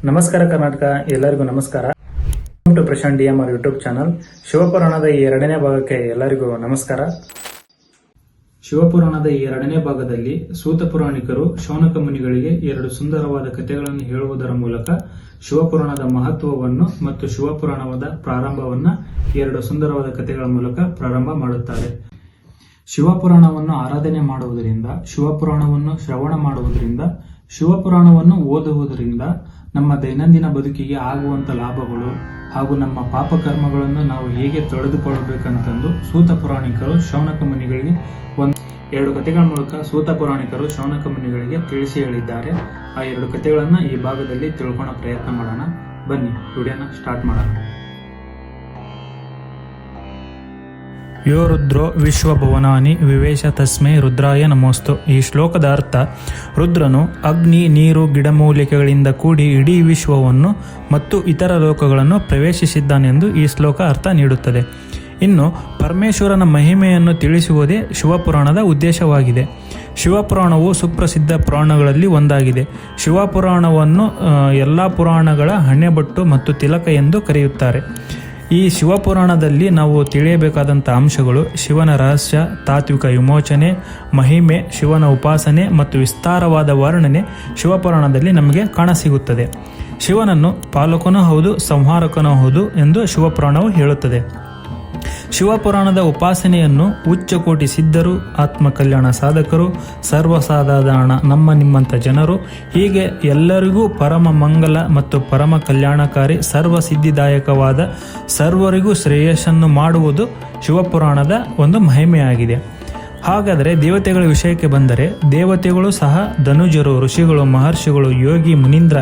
ನಮಸ್ಕಾರ ಕರ್ನಾಟಕ, ಎಲ್ಲರಿಗೂ ನಮಸ್ಕಾರ. To Prashanth DMR YouTube channel. ಶಿವಪುರಾಣದ ಈ ಎರಡನೇ ಭಾಗಕ್ಕೆ ಎಲ್ಲರಿಗೂ ನಮಸ್ಕಾರ. ಶಿವಪುರಾಣದ ಈ ಎರಡನೇ ಭಾಗದಲ್ಲಿ ಸೂತ ಪುರಾಣಿಕರು ಶೌನಕ ಮುನಿಗಳಿಗೆ ಎರಡು ಸುಂದರವಾದ ಕಥೆಗಳನ್ನು ಹೇಳುವುದರ ಮೂಲಕ ಶಿವಪುರಾಣದ ಮಹತ್ವವನ್ನು ಮತ್ತು ಶಿವಪುರಾಣದ ಪ್ರಾರಂಭವನ್ನ ಎರಡು ಸುಂದರವಾದ ಕಥೆಗಳ ಮೂಲಕ ಪ್ರಾರಂಭ ಮಾಡುತ್ತಾರೆ. ಶಿವಪುರಾಣವನ್ನು ಆರಾಧನೆ ಮಾಡುವುದರಿಂದ, ಶಿವಪುರಾಣವನ್ನು ಶ್ರವಣ ಮಾಡುವುದರಿಂದ, ಶಿವಪುರಾಣವನ್ನು ಓದುವುದರಿಂದ ನಮ್ಮ ದೈನಂದಿನ ಬದುಕಿಗೆ ಆಗುವಂತ ಲಾಭಗಳು ಹಾಗೂ ನಮ್ಮ ಪಾಪಕರ್ಮಗಳನ್ನು ನಾವು ಹೇಗೆ ತೊಳೆದುಕೊಳ್ಳಬೇಕಂತಂದು ಸೂತ ಪುರಾಣಿಕರು ಶೌನಕ ಮುನಿಗಳಿಗೆ ಎರಡು ಕಥೆಗಳ ಮೂಲಕ ಸೂತ ಪುರಾಣಿಕರು ಶೌನಕ ಮುನಿಗಳಿಗೆ ತಿಳಿಸಿ ಹೇಳಿದ್ದಾರೆ. ಆ ಎರಡು ಕಥೆಗಳನ್ನ ಈ ಭಾಗದಲ್ಲಿ ತಿಳ್ಕೊಳ್ಳೋ ಪ್ರಯತ್ನ ಮಾಡೋಣ. ಬನ್ನಿ ವಿಡಿಯೋನ ಸ್ಟಾರ್ಟ್ ಮಾಡೋಣ. ಯೋ ರುದ್ರೋ ವಿಶ್ವಭುವನಾನಿ ವಿವೇಶ ತಸ್ಮೈ ರುದ್ರಾಯ ನಮೋಸ್ತು. ಈ ಶ್ಲೋಕದ ಅರ್ಥ, ರುದ್ರನು ಅಗ್ನಿ, ನೀರು, ಗಿಡಮೂಲಿಕೆಗಳಿಂದ ಕೂಡಿ ಇಡೀ ವಿಶ್ವವನ್ನು ಮತ್ತು ಇತರ ಲೋಕಗಳನ್ನು ಪ್ರವೇಶಿಸಿದ್ದಾನೆಂದು ಈ ಶ್ಲೋಕ ಅರ್ಥ ನೀಡುತ್ತದೆ. ಇನ್ನು ಪರಮೇಶ್ವರನ ಮಹಿಮೆಯನ್ನು ತಿಳಿಸುವುದೇ ಶಿವಪುರಾಣದ ಉದ್ದೇಶವಾಗಿದೆ. ಶಿವಪುರಾಣವು ಸುಪ್ರಸಿದ್ಧ ಪುರಾಣಗಳಲ್ಲಿ ಒಂದಾಗಿದೆ. ಶಿವಪುರಾಣವನ್ನು ಎಲ್ಲ ಪುರಾಣಗಳ ಹಣೆಬಟ್ಟು ಮತ್ತು ತಿಲಕ ಎಂದು ಕರೆಯುತ್ತಾರೆ. ಈ ಶಿವಪುರಾಣದಲ್ಲಿ ನಾವು ತಿಳಿಯಬೇಕಾದಂಥ ಅಂಶಗಳು: ಶಿವನ ರಹಸ್ಯ, ತಾತ್ವಿಕ ವಿಮೋಚನೆ, ಮಹಿಮೆ, ಶಿವನ ಉಪಾಸನೆ ಮತ್ತು ವಿಸ್ತಾರವಾದ ವರ್ಣನೆ ಶಿವಪುರಾಣದಲ್ಲಿ ನಮಗೆ ಕಾಣಸಿಗುತ್ತದೆ. ಶಿವನನ್ನು ಪಾಲಕನೂ ಹೌದು, ಸಂಹಾರಕನೂ ಹೌದು ಎಂದು ಶಿವಪುರಾಣವು ಹೇಳುತ್ತದೆ. ಶಿವಪುರಾಣದ ಉಪಾಸನೆಯನ್ನು ಉಚ್ಚಕೋಟಿ ಸಿದ್ಧರು, ಆತ್ಮಕಲ್ಯಾಣ ಸಾಧಕರು, ಸರ್ವಸಾಧಾರಣ ನಮ್ಮ ನಿಮ್ಮಂಥ ಜನರು, ಹೀಗೆ ಎಲ್ಲರಿಗೂ ಪರಮ ಮಂಗಲ ಮತ್ತು ಪರಮ ಕಲ್ಯಾಣಕಾರಿ, ಸರ್ವಸಿದ್ಧಿದಾಯಕವಾದ, ಸರ್ವರಿಗೂ ಶ್ರೇಯಸ್ಸನ್ನು ಮಾಡುವುದು ಶಿವಪುರಾಣದ ಒಂದು ಮಹಿಮೆಯಾಗಿದೆ. ಹಾಗಾದರೆ ದೇವತೆಗಳ ವಿಷಯಕ್ಕೆ ಬಂದರೆ, ದೇವತೆಗಳು ಸಹ, ಧನುಜರು, ಋಷಿಗಳು, ಮಹರ್ಷಿಗಳು, ಯೋಗಿ, ಮುನೀಂದ್ರ,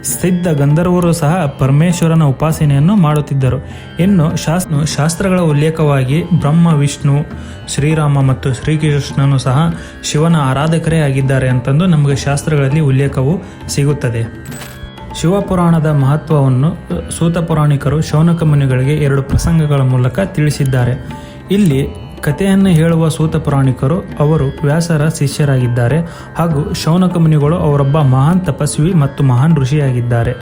ಸಿದ್ಧ ಗಂಧರ್ವರು ಸಹ ಪರಮೇಶ್ವರನ ಉಪಾಸನೆಯನ್ನು ಮಾಡುತ್ತಿದ್ದರು. ಇನ್ನು ಶಾಸ್ತ್ರಗಳ ಉಲ್ಲೇಖವಾಗಿ ಬ್ರಹ್ಮ, ವಿಷ್ಣು, ಶ್ರೀರಾಮ ಮತ್ತು ಶ್ರೀಕೃಷ್ಣನು ಸಹ ಶಿವನ ಆರಾಧಕರೇ ಆಗಿದ್ದಾರೆ ಅಂತಂದು ನಮಗೆ ಶಾಸ್ತ್ರಗಳಲ್ಲಿ ಉಲ್ಲೇಖವು ಸಿಗುತ್ತದೆ. ಶಿವಪುರಾಣದ ಮಹತ್ವವನ್ನು ಸೂತ ಪುರಾಣಿಕರು ಶೌನಕ ಮುನಿಗಳಿಗೆ ಎರಡು ಪ್ರಸಂಗಗಳ ಮೂಲಕ ತಿಳಿಸಿದ್ದಾರೆ. ಇಲ್ಲಿ ಕಥೆಯನ್ನು ಹೇಳುವ ಸೂತ ಪುರಾಣಿಕರು ಅವರು ವ್ಯಾಸರ ಶಿಷ್ಯರಾಗಿದ್ದಾರೆ ಹಾಗೂ ಶೌನಕ ಮುನಿಗಳು ಅವರೊಬ್ಬ ಮಹಾನ್ ತಪಸ್ವಿ ಮತ್ತು ಮಹಾನ್ ಋಷಿಯಾಗಿದ್ದಾರೆ.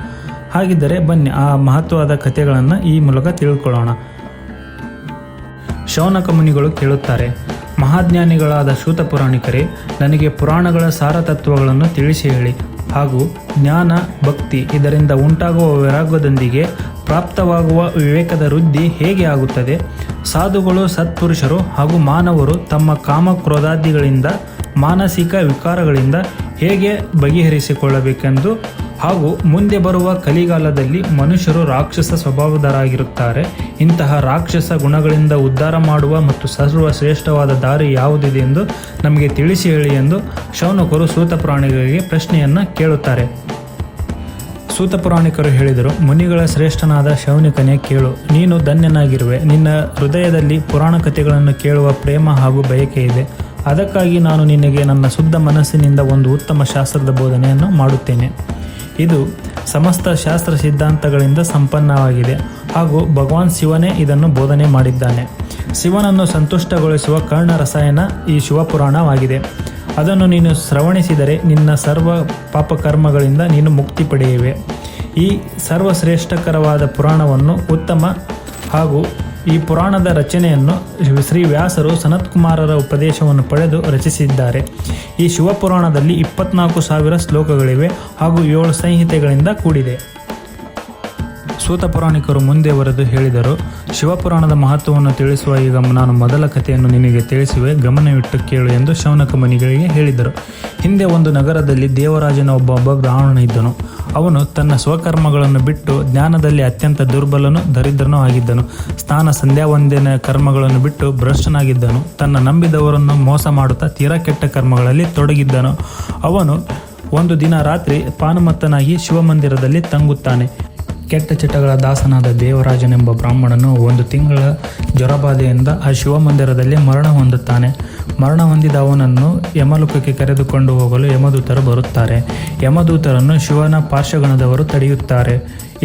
ಹಾಗಿದ್ದರೆ ಬನ್ನಿ ಆ ಮಹತ್ವದ ಕಥೆಗಳನ್ನು ಈ ಮೂಲಕ ತಿಳ್ಕೊಳ್ಳೋಣ. ಶೌನಕ ಮುನಿಗಳು ಕೇಳುತ್ತಾರೆ: ಮಹಾಜ್ಞಾನಿಗಳಾದ ಸೂತ ಪುರಾಣಿಕರೇ, ನನಗೆ ಪುರಾಣಗಳ ಸಾರತತ್ವಗಳನ್ನು ತಿಳಿಸಿ ಹೇಳಿ. ಹಾಗೂ ಜ್ಞಾನ, ಭಕ್ತಿ ಇದರಿಂದ ಉಂಟಾಗುವ ವೈರಾಗ್ಯದೊಂದಿಗೆ ಪ್ರಾಪ್ತವಾಗುವ ವಿವೇಕದ ವೃದ್ಧಿ ಹೇಗೆ ಆಗುತ್ತದೆ? ಸಾಧುಗಳು, ಸತ್ಪುರುಷರು ಹಾಗೂ ಮಾನವರು ತಮ್ಮ ಕಾಮಕ್ರೋಧಾದಿಗಳಿಂದ, ಮಾನಸಿಕ ವಿಕಾರಗಳಿಂದ ಹೇಗೆ ಬಗೆಹರಿಸಿಕೊಳ್ಳಬೇಕೆಂದು, ಹಾಗೂ ಮುಂದೆ ಬರುವ ಕಲಿಗಾಲದಲ್ಲಿ ಮನುಷ್ಯರು ರಾಕ್ಷಸ ಸ್ವಭಾವದರಾಗಿರುತ್ತಾರೆ. ಇಂತಹ ರಾಕ್ಷಸ ಗುಣಗಳಿಂದ ಉದ್ಧಾರ ಮಾಡುವ ಮತ್ತು ಸರ್ವಶ್ರೇಷ್ಠವಾದ ದಾರಿ ಯಾವುದಿದೆ ಎಂದು ನಮಗೆ ತಿಳಿಸಿ ಹೇಳಿ ಎಂದು ಶೌನಕರು ಸೂತ ಪುರಾಣಿಕರಿಗೆ ಪ್ರಶ್ನೆಯನ್ನು ಕೇಳುತ್ತಾರೆ. ಸೂತ ಪುರಾಣಿಕರು ಹೇಳಿದರು: ಮುನಿಗಳ ಶ್ರೇಷ್ಠನಾದ ಶೌನಕನೇ, ಕೇಳು. ನೀನು ಧನ್ಯನಾಗಿರುವೆ. ನಿನ್ನ ಹೃದಯದಲ್ಲಿ ಪುರಾಣ ಕಥೆಗಳನ್ನು ಕೇಳುವ ಪ್ರೇಮ ಹಾಗೂ ಬಯಕೆ ಇದೆ. ಅದಕ್ಕಾಗಿ ನಾನು ನಿನಗೆ ನನ್ನ ಶುದ್ಧ ಮನಸ್ಸಿನಿಂದ ಒಂದು ಉತ್ತಮ ಶಾಸ್ತ್ರದ ಬೋಧನೆಯನ್ನು ಮಾಡುತ್ತೇನೆ. ಇದು ಸಮಸ್ತ ಶಾಸ್ತ್ರ ಸಿದ್ಧಾಂತಗಳಿಂದ ಸಂಪನ್ನವಾಗಿದೆ ಹಾಗೂ ಭಗವಾನ್ ಶಿವನೇ ಇದನ್ನು ಬೋಧನೆ ಮಾಡಿದ್ದಾನೆ. ಶಿವನನ್ನು ಸಂತುಷ್ಟಗೊಳಿಸುವ ಕರ್ಣ ರಸಾಯನ ಈ ಶಿವಪುರಾಣವಾಗಿದೆ. ಅದನ್ನು ನೀನು ಶ್ರವಣಿಸಿದರೆ ನಿನ್ನ ಸರ್ವ ಪಾಪಕರ್ಮಗಳಿಂದ ನೀನು ಮುಕ್ತಿ ಪಡೆಯುವೆ. ಈ ಸರ್ವಶ್ರೇಷ್ಠಕರವಾದ ಪುರಾಣವನ್ನು ಉತ್ತಮ ಹಾಗೂ ಈ ಪುರಾಣದ ರಚನೆಯನ್ನು ಶ್ರೀ ವ್ಯಾಸರು ಸನತ್ಕುಮಾರರ ಉಪದೇಶವನ್ನು ಪಡೆದು ರಚಿಸಿದ್ದಾರೆ. ಈ ಶಿವಪುರಾಣದಲ್ಲಿ 24,000 ಶ್ಲೋಕಗಳಿವೆ ಹಾಗೂ 7 ಸಂಹಿತೆಗಳಿಂದ ಕೂಡಿದೆ. ಸೂತ ಪುರಾಣಿಕರು ಮುಂದೆ ಬರೆದು ಹೇಳಿದರು: ಶಿವಪುರಾಣದ ಮಹತ್ವವನ್ನು ತಿಳಿಸುವ ಈಗ ನಾನು ಮೊದಲ ಕಥೆಯನ್ನು ನಿನಗೆ ತಿಳಿಸುವೆ, ಗಮನವಿಟ್ಟು ಕೇಳು ಎಂದು ಶೌನಕ ಮುನಿಗಳಿಗೆ ಹೇಳಿದರು. ಹಿಂದೆ ಒಂದು ನಗರದಲ್ಲಿ ದೇವರಾಜನ ಒಬ್ಬ ಬ್ರಾಹ್ಮಣ ಇದ್ದನು. ಅವನು ತನ್ನ ಸ್ವಕರ್ಮಗಳನ್ನು ಬಿಟ್ಟು ಜ್ಞಾನದಲ್ಲಿ ಅತ್ಯಂತ ದುರ್ಬಲನೂ ದರಿದ್ರನೂ ಆಗಿದ್ದನು. ಸ್ನಾನ ಸಂಧ್ಯಾವಂದನ ಕರ್ಮಗಳನ್ನು ಬಿಟ್ಟು ಭ್ರಷ್ಟನಾಗಿದ್ದನು. ತನ್ನ ನಂಬಿದವರನ್ನು ಮೋಸ ಮಾಡುತ್ತಾ ತೀರಾ ಕೆಟ್ಟ ಕರ್ಮಗಳಲ್ಲಿ ತೊಡಗಿದ್ದನು. ಅವನು ಒಂದು ದಿನ ರಾತ್ರಿ ಪಾನುಮತ್ತನಾಗಿ ಶಿವಮಂದಿರದಲ್ಲಿ ತಂಗುತ್ತಾನೆ. ಕೆಟ್ಟ ಚಟಗಳ ದಾಸನಾದ ದೇವರಾಜನೆಂಬ ಬ್ರಾಹ್ಮಣನು 1 ತಿಂಗಳ ಜ್ವರಬಾಧೆಯಿಂದ ಆ ಶಿವಮಂದಿರದಲ್ಲಿ ಮರಣ ಹೊಂದುತ್ತಾನೆ. ಮರಣ ಹೊಂದಿದ ಅವನನ್ನು ಯಮಲೋಕಕ್ಕೆ ಕರೆದುಕೊಂಡು ಹೋಗಲು ಯಮದೂತರು ಬರುತ್ತಾರೆ. ಯಮದೂತರನ್ನು ಶಿವನ ಪಾರ್ಶ್ವಗಣದವರು ತಡೆಯುತ್ತಾರೆ.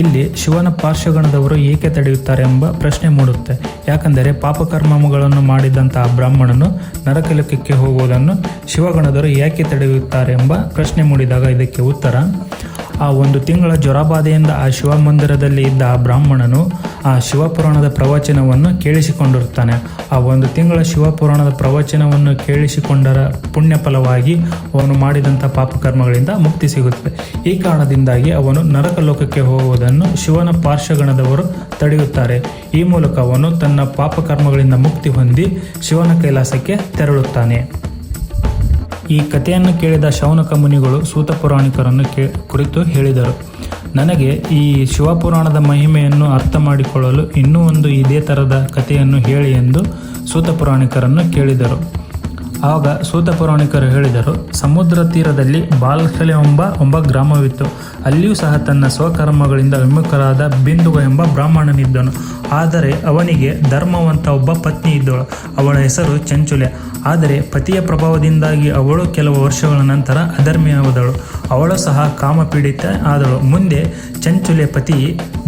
ಇಲ್ಲಿ ಶಿವನ ಪಾರ್ಶ್ವಗಣದವರು ಏಕೆ ತಡೆಯುತ್ತಾರೆ ಎಂಬ ಪ್ರಶ್ನೆ ಮೂಡುತ್ತೆ. ಯಾಕಂದರೆ ಪಾಪಕರ್ಮಗಳನ್ನು ಮಾಡಿದಂತಹ ಬ್ರಾಹ್ಮಣನು ನರಕಲೋಕಕ್ಕೆ ಹೋಗುವುದನ್ನು ಶಿವಗಣದವರು ಏಕೆ ತಡೆಯುತ್ತಾರೆ ಎಂಬ ಪ್ರಶ್ನೆ ಮೂಡಿದಾಗ ಇದಕ್ಕೆ ಉತ್ತರ, ಆ 1 ತಿಂಗಳ ಜ್ವರಬಾಧೆಯಿಂದ ಆ ಶಿವ ಮಂದಿರದಲ್ಲಿ ಇದ್ದ ಆ ಬ್ರಾಹ್ಮಣನು ಆ ಶಿವಪುರಾಣದ ಪ್ರವಚನವನ್ನು ಕೇಳಿಸಿಕೊಂಡಿರುತ್ತಾನೆ. ಆ 1 ತಿಂಗಳ ಶಿವಪುರಾಣದ ಪ್ರವಚನವನ್ನು ಕೇಳಿಸಿಕೊಂಡರ ಪುಣ್ಯ ಫಲವಾಗಿ ಅವನು ಮಾಡಿದಂಥ ಪಾಪಕರ್ಮಗಳಿಂದ ಮುಕ್ತಿ ಸಿಗುತ್ತದೆ. ಈ ಕಾರಣದಿಂದಾಗಿ ಅವನು ನರಕಲೋಕಕ್ಕೆ ಹೋಗುವುದನ್ನು ಶಿವನ ಪಾರ್ಶ್ವಗಣದವರು ತಡೆಯುತ್ತಾರೆ. ಈ ಮೂಲಕ ಅವನು ತನ್ನ ಪಾಪಕರ್ಮಗಳಿಂದ ಮುಕ್ತಿ ಹೊಂದಿ ಶಿವನ ಕೈಲಾಸಕ್ಕೆ ತೆರಳುತ್ತಾನೆ. ಈ ಕಥೆಯನ್ನು ಕೇಳಿದ ಶೌನಕ ಮುನಿಗಳು ಸೂತ ಪುರಾಣಿಕರನ್ನು ಕುರಿತು ಹೇಳಿದರು, ನನಗೆ ಈ ಶಿವಪುರಾಣದ ಮಹಿಮೆಯನ್ನು ಅರ್ಥ ಮಾಡಿಕೊಳ್ಳಲು ಇನ್ನೂ ಒಂದು ಇದೇ ಥರದ ಕಥೆಯನ್ನು ಹೇಳಿ ಎಂದು ಸೂತ ಪುರಾಣಿಕರನ್ನು ಕೇಳಿದರು. ಆಗ ಸೂತ ಪುರಾಣಿಕರು ಹೇಳಿದರು, ಸಮುದ್ರ ತೀರದಲ್ಲಿ ಬಾಲ್ಕಲೆ ಎಂಬ ಗ್ರಾಮವಿತ್ತು. ಅಲ್ಲಿಯೂ ಸಹ ತನ್ನ ಸ್ವಕರ್ಮಗಳಿಂದ ವಿಮುಖರಾದ ಬಿಂದುಗ ಎಂಬ ಬ್ರಾಹ್ಮಣನಿದ್ದನು. ಆದರೆ ಅವನಿಗೆ ಧರ್ಮವಂತ ಒಬ್ಬ ಪತ್ನಿ ಇದ್ದಳು. ಅವಳ ಹೆಸರು ಚಂಚುಲೆ. ಆದರೆ ಪತಿಯ ಪ್ರಭಾವದಿಂದಾಗಿ ಅವಳು ಕೆಲವು ವರ್ಷಗಳ ನಂತರ ಅಧರ್ಮಿಯಾದಳು. ಅವಳು ಸಹ ಕಾಮಪೀಡಿತ ಆದಳು. ಮುಂದೆ ಚಂಚುಲೆ ಪತಿ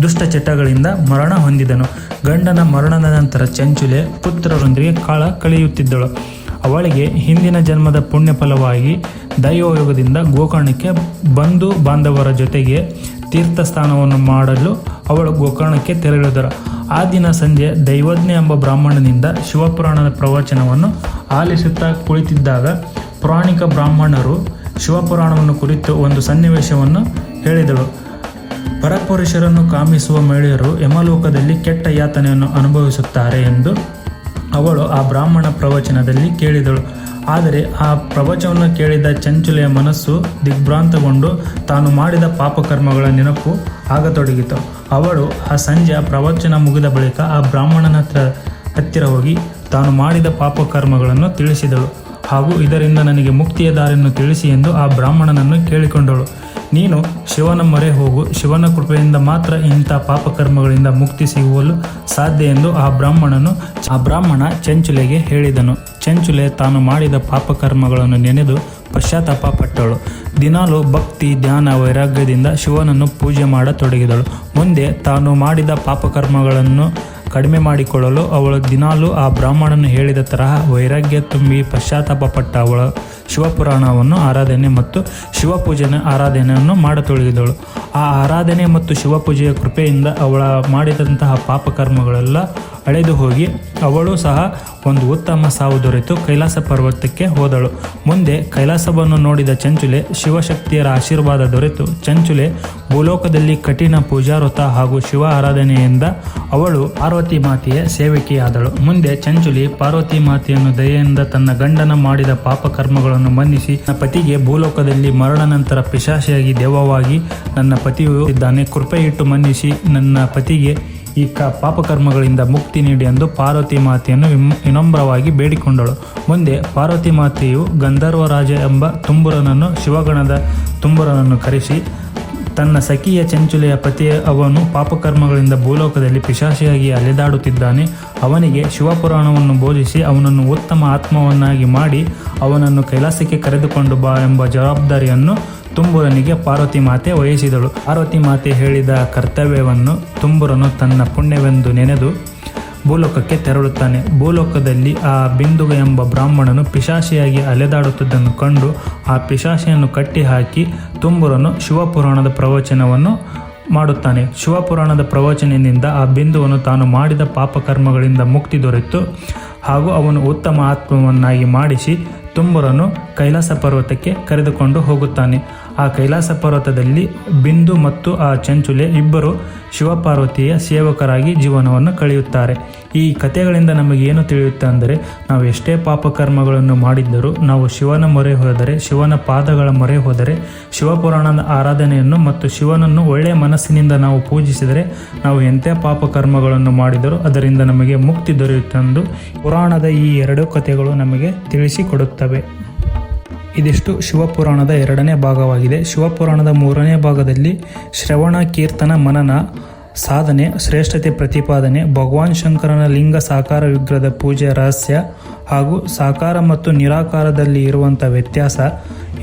ದುಷ್ಟಚಟಗಳಿಂದ ಮರಣ ಹೊಂದಿದನು. ಗಂಡನ ಮರಣದ ನಂತರ ಚಂಚುಲೆ ಪುತ್ರರೊಂದಿಗೆ ಕಾಲ ಕಳೆಯುತ್ತಿದ್ದಳು. ಅವಳಿಗೆ ಹಿಂದಿನ ಜನ್ಮದ ಪುಣ್ಯ ಫಲವಾಗಿ ದೈವಯೋಗದಿಂದ ಗೋಕರ್ಣಕ್ಕೆ ಬಂಧು ಬಾಂಧವರ ಜೊತೆಗೆ ತೀರ್ಥಸ್ನಾನವನ್ನು ಮಾಡಲು ಅವಳು ಗೋಕರ್ಣಕ್ಕೆ ತೆರಳಿದರು. ಆ ದಿನ ಸಂಜೆ ದೈವಜ್ಞ ಎಂಬ ಬ್ರಾಹ್ಮಣನಿಂದ ಶಿವಪುರಾಣದ ಪ್ರವಚನವನ್ನು ಆಲಿಸುತ್ತಾ ಕುಳಿತಿದ್ದಾಗ ಪುರಾಣಿಕ ಬ್ರಾಹ್ಮಣರು ಶಿವಪುರಾಣವನ್ನು ಕುರಿತು ಒಂದು ಸನ್ನಿವೇಶವನ್ನು ಹೇಳಿದಳು. ಪರಪುರುಷರನ್ನು ಕಾಮಿಸುವ ಮಹಿಳೆಯರು ಯಮಲೋಕದಲ್ಲಿ ಕೆಟ್ಟ ಯಾತನೆಯನ್ನು ಅನುಭವಿಸುತ್ತಾರೆ ಎಂದು ಅವಳು ಆ ಬ್ರಾಹ್ಮಣ ಪ್ರವಚನದಲ್ಲಿ ಕೇಳಿದಳು. ಆದರೆ ಆ ಪ್ರವಚನವನ್ನು ಕೇಳಿದ ಚಂಚುಲೆಯ ಮನಸ್ಸು ದಿಗ್ಭ್ರಾಂತಗೊಂಡು ತಾನು ಮಾಡಿದ ಪಾಪಕರ್ಮಗಳ ನೆನಪು ಆಗತೊಡಗಿತು. ಅವಳು ಆ ಸಂಜೆ ಪ್ರವಚನ ಮುಗಿದ ಬಳಿಕ ಆ ಬ್ರಾಹ್ಮಣನ ಹತ್ತಿರ ಹೋಗಿ ತಾನು ಮಾಡಿದ ಪಾಪಕರ್ಮಗಳನ್ನು ತಿಳಿಸಿದಳು ಹಾಗೂ ಇದರಿಂದ ನನಗೆ ಮುಕ್ತಿಯ ದಾರಿಯನ್ನು ತಿಳಿಸಿ ಎಂದು ಆ ಬ್ರಾಹ್ಮಣನನ್ನು ಕೇಳಿಕೊಂಡಳು. ನೀನು ಶಿವನ ಮೊರೆ ಹೋಗು, ಶಿವನ ಕೃಪೆಯಿಂದ ಮಾತ್ರ ಇಂಥ ಪಾಪಕರ್ಮಗಳಿಂದ ಮುಕ್ತಿ ಸಿಗುವಲು ಸಾಧ್ಯ ಎಂದು ಆ ಬ್ರಾಹ್ಮಣ ಚಂಚುಲೆಗೆ ಹೇಳಿದನು. ಚಂಚುಲೆ ತಾನು ಮಾಡಿದ ಪಾಪಕರ್ಮಗಳನ್ನು ನೆನೆದು ಪಶ್ಚಾತ್ತಾಪ ಪಟ್ಟಳು. ದಿನಾಲು ಭಕ್ತಿ, ಧ್ಯಾನ, ವೈರಾಗ್ಯದಿಂದ ಶಿವನನ್ನು ಪೂಜೆ ಮಾಡತೊಡಗಿದಳು. ಮುಂದೆ ತಾನು ಮಾಡಿದ ಪಾಪಕರ್ಮಗಳನ್ನು ಕಡಿಮೆ ಮಾಡಿಕೊಳ್ಳಲು ಅವಳು ದಿನಾಲೂ ಆ ಬ್ರಾಹ್ಮಣನು ಹೇಳಿದ ತರಹ ವೈರಾಗ್ಯ ತುಂಬಿ ಪಶ್ಚಾತ್ತಾಪ ಪಟ್ಟ ಅವಳು ಶಿವಪುರಾಣವನ್ನು ಆರಾಧನೆ ಮತ್ತು ಶಿವಪೂಜೆಯ ಆರಾಧನೆಯನ್ನು ಮಾಡತೊಡಗಿದಳು. ಆ ಆರಾಧನೆ ಮತ್ತು ಶಿವಪೂಜೆಯ ಕೃಪೆಯಿಂದ ಅವಳ ಮಾಡಿದಂತಹ ಪಾಪಕರ್ಮಗಳೆಲ್ಲ ಅಳೆದು ಹೋಗಿ ಅವಳು ಸಹ ಒಂದು ಉತ್ತಮ ಸಾವು ದೊರೆತು ಕೈಲಾಸ ಪರ್ವತಕ್ಕೆ ಹೋದಳು. ಮುಂದೆ ಕೈಲಾಸವನ್ನು ನೋಡಿದ ಚಂಚುಲೆ ಶಿವಶಕ್ತಿಯರ ಆಶೀರ್ವಾದ ದೊರೆತು ಚಂಚುಲೆ ಭೂಲೋಕದಲ್ಲಿ ಕಠಿಣ ಪೂಜಾವ್ರತ ಹಾಗೂ ಶಿವ ಆರಾಧನೆಯಿಂದ ಅವಳು ಪಾರ್ವತಿ ಮಾತೆಯ ಸೇವಕಿಯಾದಳು. ಮುಂದೆ ಚಂಚುಲಿ ಪಾರ್ವತಿ ಮಾತೆಯನ್ನು ದಯೆಯಿಂದ ತನ್ನ ಗಂಡನ ಮಾಡಿದ ಪಾಪಕರ್ಮಗಳನ್ನು ಮನ್ನಿಸಿ ನನ್ನ ಪತಿಗೆ ಭೂಲೋಕದಲ್ಲಿ ಮರಣ ನಂತರ ಪಿಶಾಚಿಯಾಗಿ ದೆವ್ವವಾಗಿ ನನ್ನ ಪತಿಯು ಇದ್ದಾನೆ, ಕೃಪೆ ಇಟ್ಟು ಮನ್ನಿಸಿ ನನ್ನ ಪತಿಗೆ ಈ ಪಾಪಕರ್ಮಗಳಿಂದ ಮುಕ್ತಿ ನೀಡಿ ಎಂದು ಪಾರ್ವತಿ ಮಾತೆಯನ್ನು ವಿನಮ್ರವಾಗಿ ಬೇಡಿಕೊಂಡಳು. ಮುಂದೆ ಪಾರ್ವತಿ ಮಾತೆಯು ಗಂಧರ್ವರಾಜ ಎಂಬ ತುಂಬುರನನ್ನು ಶಿವಗಣದ ತುಂಬುರನನ್ನು ಕರೆಸಿ ತನ್ನ ಸಖಿಯ ಚಂಚುಲೆಯ ಪತಿಯ ಅವನು ಪಾಪಕರ್ಮಗಳಿಂದ ಭೂಲೋಕದಲ್ಲಿ ಪಿಶಾಚಿಯಾಗಿ ಅಲೆದಾಡುತ್ತಿದ್ದಾನೆ, ಅವನಿಗೆ ಶಿವಪುರಾಣವನ್ನು ಬೋಧಿಸಿ ಅವನನ್ನು ಉತ್ತಮ ಆತ್ಮವನ್ನಾಗಿ ಮಾಡಿ ಅವನನ್ನು ಕೈಲಾಸಕ್ಕೆ ಕರೆದುಕೊಂಡು ಬಾ ಎಂಬ ಜವಾಬ್ದಾರಿಯನ್ನು ತುಂಬುರನಿಗೆ ಪಾರ್ವತಿ ಮಾತೆ ವಹಿಸಿದಳು. ಪಾರ್ವತಿ ಮಾತೆ ಹೇಳಿದ ಕರ್ತವ್ಯವನ್ನು ತುಂಬುರನು ತನ್ನ ಪುಣ್ಯವೆಂದು ನೆನೆದು ಭೂಲೋಕಕ್ಕೆ ತೆರಳುತ್ತಾನೆ. ಭೂಲೋಕದಲ್ಲಿ ಆ ಬಿಂದುಗ ಎಂಬ ಬ್ರಾಹ್ಮಣನು ಪಿಶಾಚಿಯಾಗಿ ಅಲೆದಾಡುತ್ತಿದ್ದನ್ನು ಕಂಡು ಆ ಪಿಶಾಚಿಯನ್ನು ಕಟ್ಟಿ ಹಾಕಿ ತುಂಬುರನು ಶಿವಪುರಾಣದ ಪ್ರವಚನವನ್ನು ಮಾಡುತ್ತಾನೆ. ಶಿವಪುರಾಣದ ಪ್ರವಚನದಿಂದ ಆ ಬಿಂದುವನ್ನು ತಾನು ಮಾಡಿದ ಪಾಪಕರ್ಮಗಳಿಂದ ಮುಕ್ತಿ ದೊರೆತು ಹಾಗೂ ಅವನು ಉತ್ತಮ ಆತ್ಮವನ್ನಾಗಿ ಮಾಡಿಸಿ ತುಂಬುರನು ಕೈಲಾಸ ಪರ್ವತಕ್ಕೆ ಕರೆದುಕೊಂಡು ಹೋಗುತ್ತಾನೆ. ಆ ಕೈಲಾಸ ಪರ್ವತದಲ್ಲಿ ಬಿಂದು ಮತ್ತು ಆ ಚಂಚುಲೆ ಇಬ್ಬರು ಶಿವಪಾರ್ವತಿಯ ಸೇವಕರಾಗಿ ಜೀವನವನ್ನು ಕಳೆಯುತ್ತಾರೆ. ಈ ಕಥೆಗಳಿಂದ ನಮಗೆ ಏನು ತಿಳಿಯುತ್ತೆ ಅಂದರೆ, ನಾವು ಎಷ್ಟೇ ಪಾಪಕರ್ಮಗಳನ್ನು ಮಾಡಿದ್ದರೂ ನಾವು ಶಿವನ ಮೊರೆ ಹೋದರೆ, ಶಿವನ ಪಾದಗಳ ಮೊರೆ ಹೋದರೆ, ಶಿವಪುರಾಣದ ಆರಾಧನೆಯನ್ನು ಮತ್ತು ಶಿವನನ್ನು ಒಳ್ಳೆಯ ಮನಸ್ಸಿನಿಂದ ನಾವು ಪೂಜಿಸಿದರೆ ನಾವು ಎಂಥ ಪಾಪಕರ್ಮಗಳನ್ನು ಮಾಡಿದರೂ ಅದರಿಂದ ನಮಗೆ ಮುಕ್ತಿ ದೊರೆಯುತ್ತೆಂದು ಪುರಾಣದ ಈ 2 ಕಥೆಗಳು ನಮಗೆ ತಿಳಿಸಿಕೊಡುತ್ತವೆ. ಇದಿಷ್ಟು ಶಿವಪುರಾಣದ 2ನೇ ಭಾಗವಾಗಿದೆ. ಶಿವಪುರಾಣದ 3ನೇ ಭಾಗದಲ್ಲಿ ಶ್ರವಣ, ಕೀರ್ತನ, ಮನನ ಸಾಧನೆ, ಶ್ರೇಷ್ಠತೆ ಪ್ರತಿಪಾದನೆ, ಭಗವಾನ್ ಶಂಕರನ ಲಿಂಗ ಸಾಕಾರ ವಿಗ್ರಹದ ಪೂಜೆಯ ರಹಸ್ಯ ಹಾಗೂ ಸಾಕಾರ ಮತ್ತು ನಿರಾಕಾರದಲ್ಲಿ ಇರುವಂಥ ವ್ಯತ್ಯಾಸ,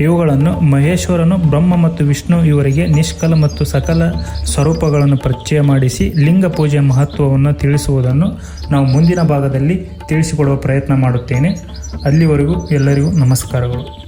ಇವುಗಳನ್ನು ಮಹೇಶ್ವರನು ಬ್ರಹ್ಮ ಮತ್ತು ವಿಷ್ಣು ಇವರಿಗೆ ನಿಷ್ಕಲ ಮತ್ತು ಸಕಲ ಸ್ವರೂಪಗಳನ್ನು ಪರಿಚಯ ಮಾಡಿಸಿ ಲಿಂಗ ಪೂಜೆಯ ಮಹತ್ವವನ್ನು ತಿಳಿಸುವುದನ್ನು ನಾವು ಮುಂದಿನ ಭಾಗದಲ್ಲಿ ತಿಳಿಸಿಕೊಡುವ ಪ್ರಯತ್ನ ಮಾಡುತ್ತೇನೆ. ಅಲ್ಲಿವರೆಗೂ ಎಲ್ಲರಿಗೂ ನಮಸ್ಕಾರಗಳು.